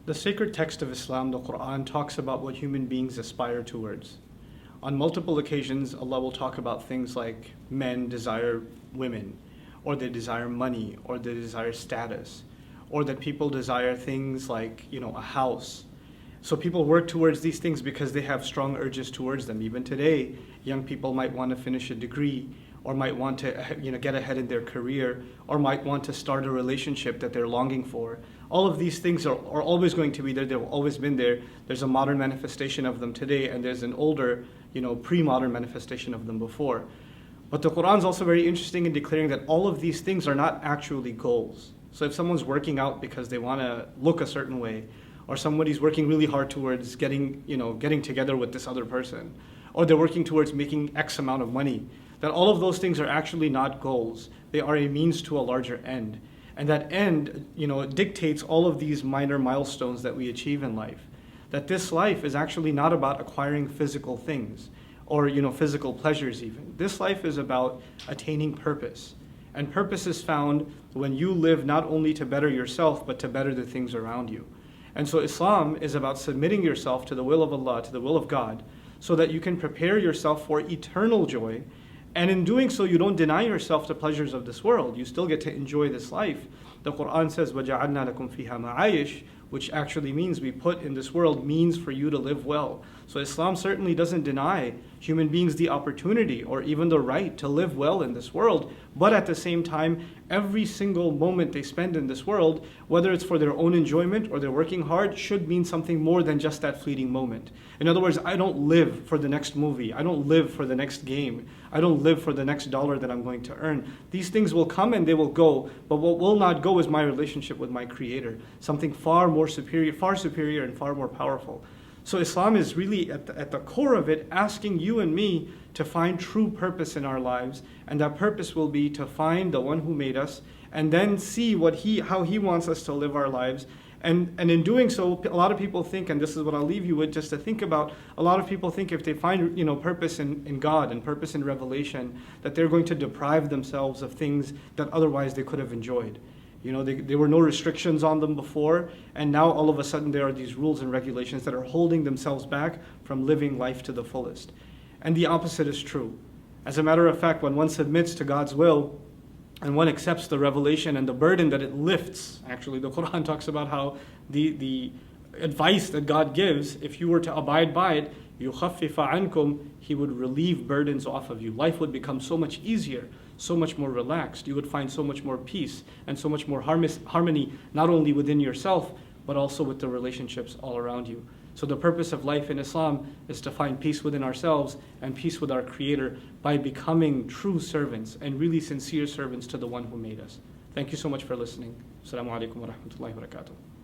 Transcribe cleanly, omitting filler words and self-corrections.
The sacred text of Islam, the Quran, talks about what human beings aspire towards. On multiple occasions, Allah will talk about things like men desire women, or they desire money, or they desire status, or that people desire things like, a house. So people work towards these things because they have strong urges towards them. Even today, young people might want to finish a degree, or might want to get ahead in their career, or might want to start a relationship that they're longing for. All of these things are always going to be there. They've always been there. There's a modern manifestation of them today, and there's an older, pre-modern manifestation of them before. But the Quran is also very interesting in declaring that all of these things are not actually goals. So if someone's working out because they want to look a certain way, or somebody's working really hard towards getting together with this other person, or they're working towards making X amount of money, that all of those things are actually not goals. They are a means to a larger end. And that end, dictates all of these minor milestones that we achieve in life. That this life is actually not about acquiring physical things or, physical pleasures even. This life is about attaining purpose. And purpose is found when you live not only to better yourself, but to better the things around you. And so Islam is about submitting yourself to the will of Allah, to the will of God, so that you can prepare yourself for eternal joy. And in doing so, you don't deny yourself the pleasures of this world. You still get to enjoy this life. The Quran says, وَجَعَلْنَا لَكُمْ فِيهَا مَعَايِشْ, which actually means we put in this world means for you to live well. So Islam certainly doesn't deny human beings the opportunity or even the right to live well in this world. But at the same time, every single moment they spend in this world, whether it's for their own enjoyment or they're working hard, should mean something more than just that fleeting moment. In other words, I don't live for the next movie. I don't live for the next game. I don't live for the next dollar that I'm going to earn. These things will come and they will go, but what will not go is my relationship with my Creator, something far superior and far more powerful. So Islam is really at the core of it asking you and me to find true purpose in our lives, and that purpose will be to find the one who made us and then see how he wants us to live our lives. And in doing so, a lot of people think, and this is what I'll leave you with just to think about, a lot of people think if they find purpose in God and purpose in revelation, that they're going to deprive themselves of things that otherwise they could have enjoyed. There were no restrictions on them before, and now all of a sudden there are these rules and regulations that are holding themselves back from living life to the fullest. And the opposite is true. As a matter of fact, when one submits to God's will, and one accepts the revelation and the burden that it lifts, actually the Quran talks about how the advice that God gives, if you were to abide by it, يُخَفِّفَ عَنْكُمْ, He would relieve burdens off of you. Life would become so much easier, so much more relaxed. You would find so much more peace and so much more harmony, not only within yourself, but also with the relationships all around you. So the purpose of life in Islam is to find peace within ourselves and peace with our Creator by becoming true servants and really sincere servants to the one who made us. Thank you so much for listening. Assalamu alaikum wa rahmatullahi wa barakatuh.